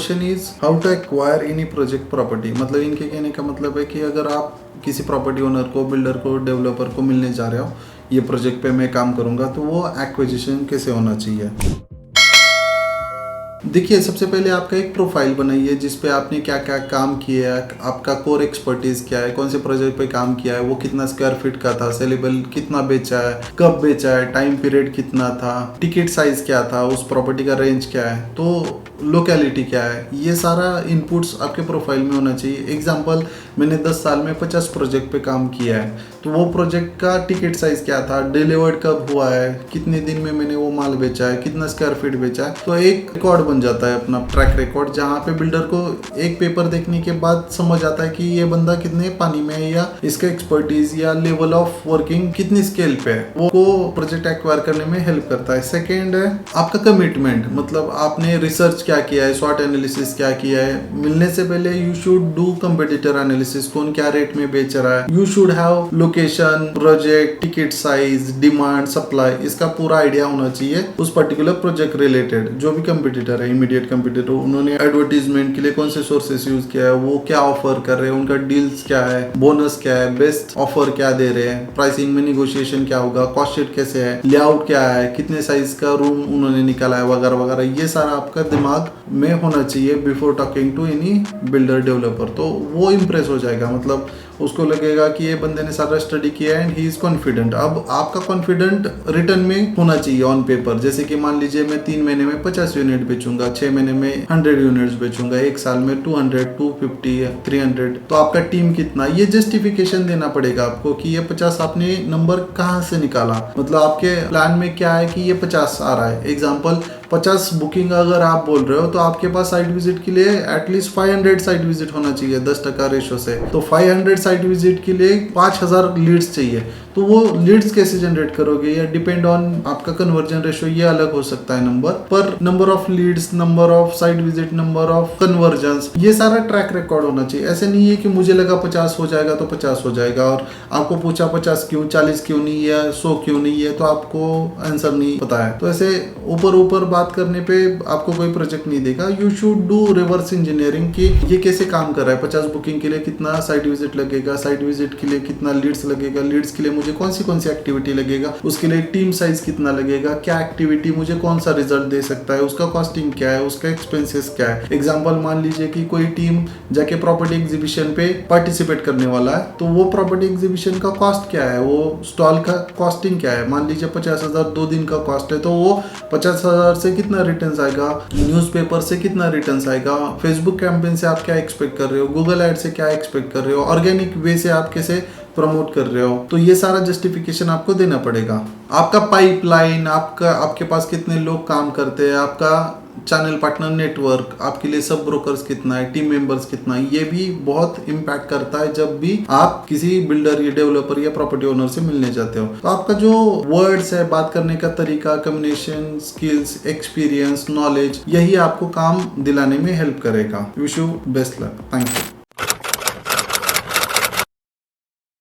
Question is how to acquire any project property. मतलब इनके कहने का मतलब है कि अगर आप किसी प्रॉपर्टी ओनर को, बिल्डर को, डेवलपर को मिलने जा रहे हो, ये प्रोजेक्ट पे मैं काम करूंगा, तो वो एक्विजिशन कैसे होना चाहिए। देखिए, सबसे पहले आपका एक प्रोफाइल बनाइए जिसपे आपने क्या क्या काम किया है, आपका कोर एक्सपर्टीज क्या है, कौन से प्रोजेक्ट पे काम किया है, वो कितना स्क्वायर फीट का था, सेलेबल कितना बेचा है, कब बेचा है, टाइम पीरियड कितना था, टिकट साइज क्या था, उस प्रॉपर्टी का रेंज क्या है, तो लोकेलिटी क्या है, ये सारा इनपुट्स आपके प्रोफाइल में होना चाहिए। एग्जाम्पल, मैंने 10 साल में 50 प्रोजेक्ट पे काम किया है, तो वो प्रोजेक्ट का टिकट साइज क्या था, डिलीवर्ड कब हुआ है, कितने दिन में मैंने वो माल बेचा है, कितना स्क्वायर फीट बेचा है, तो एक रिकॉर्ड बन जाता है अपना ट्रैक रिकॉर्ड, जहाँ पे बिल्डर को एक पेपर देखने के बाद समझ आता है कि ये बंदा कितने पानी में है, या इसका एक्सपर्टीज या लेवल ऑफ वर्किंग कितनी स्केल पे है, वो प्रोजेक्ट एक्वायर करने में हेल्प करता है। सेकेंड है आपका कमिटमेंट, मतलब आपने रिसर्च क्या किया है, स्वॉट एनालिसिस क्या किया है। मिलने से पहले you should do competitor analysis, कौन क्या रेट में बेच रहा है। You should have location, project, ticket size, demand, supply, इसका पूरा आइडिया होना चाहिए उस पर्टिकुलर प्रोजेक्ट रिलेटेड। जो भी कंपटीटर है, इमीडिएट कंपटीटर, उन्होंने एडवर्टीजमेंट के लिए कौन से सोर्सेस यूज किया है, वो क्या ऑफर कर रहे हैं, उनका डील्स क्या है, बोनस क्या है, बेस्ट ऑफर क्या दे रहे हैं, प्राइसिंग में निगोशिएशन क्या होगा, कॉस्ट शीट कैसे है, लेआउट क्या है, कितने साइज का रूम उन्होंने निकाला है, वगैरह वगैरह। ये सारा आपका दिमाग में होना चाहिए before talking to any builder developer. तो वो इम्प्रेस हो जाएगा, मतलब उसको लगेगा कि ये बंदे ने सारा स्टडी किया है एंड ही इज कॉन्फिडेंट। अब आपका कॉन्फिडेंट रिटर्न में होना चाहिए ऑन पेपर। जैसे कि मान लीजिए मैं 3 महीने में 50 यूनिट बेचूंगा, 6 महीने में 100 यूनिट्स बेचूंगा, 1 साल में 200, 250, 300, तो आपका टीम कितना, ये जस्टिफिकेशन देना पड़ेगा आपको कि ये 50 आपने नंबर कहाँ से निकाला। मतलब आपके प्लान में क्या है कि ये 50 आ रहा है। एग्जाम्पल, 50 बुकिंग अगर आप बोल रहे हो, तो आपके पास साइट विजिट के लिए एटलीस्ट 500 साइट विजिट होना चाहिए 10% रेशो से। तो 500 साइट विजिट के लिए 5000 लीड्स चाहिए। तो वो लीड्स कैसे जनरेट करोगे, या डिपेंड ऑन आपका कन्वर्जन रेशो, ये अलग हो सकता है नंबर, पर number of leads, number of site visit, number of conversion, ये सारा ट्रैक रिकॉर्ड होना चाहिए। ऐसे नहीं है कि मुझे लगा 50 हो जाएगा तो 50 हो जाएगा, और आपको पूछा 50 क्यों, 40 क्यों नहीं, या 100 क्यों नहीं है, तो आपको आंसर नहीं पता है। तो ऐसे ऊपर ऊपर बात करने पे आपको कोई प्रोजेक्ट नहीं देगा। You should do reverse engineering कि ये कैसे काम कर रहा है। 50 बुकिंग के लिए कितना साइट विजिट लगेगा, साइट विजिट के लिए कितना लीड्स लगेगा, लीड्स के लिए मुझे कौन सी एक्टिविटी लगेगा, उसके लिए टीम साइज कितना लगेगा, क्या एक्टिविटी मुझे कौन सा रिजल्ट दे सकता है, उसका कॉस्टिंग क्या है, उसका एक्सपेंसेस क्या है। एग्जांपल, मान लीजिए कि कोई टीम जाके प्रॉपर्टी एग्जीबिशन पे पार्टिसिपेट करने वाला है, तो वो प्रॉपर्टी एग्जीबिशन का कॉस्ट क्या है, वो स्टॉल का कॉस्टिंग क्या है। मान लीजिए 50,000 2 दिन का कॉस्ट है, तो वो 50,000 से कितना रिटर्न्स आएगा, न्यूज़पेपर से कितना रिटर्न्स आएगा, फेसबुक कैंपेन से आप क्या एक्सपेक्ट कर रहे हो, गूगल एड से क्या एक्सपेक्ट कर रहे हो, ऑर्गेनिक वे से आप कैसे प्रमोट कर रहे हो। तो ये सारा जस्टिफिकेशन आपको देना पड़ेगा। आपका पाइपलाइन, आपके पास कितने लोग काम करते हैं, आपका चैनल पार्टनर नेटवर्क, आपके लिए सब ब्रोकर्स कितना है, टीम मेंबर्स कितना है, ये भी बहुत इम्पैक्ट करता है जब भी आप किसी बिल्डर या डेवलपर या प्रॉपर्टी ओनर से मिलने जाते हो। तो आपका जो वर्ड्स है, बात करने का तरीका, कम्युनिकेशन स्किल्स, एक्सपीरियंस, नॉलेज, यही आपको काम दिलाने में हेल्प करेगा। Wish you best luck. Thank you.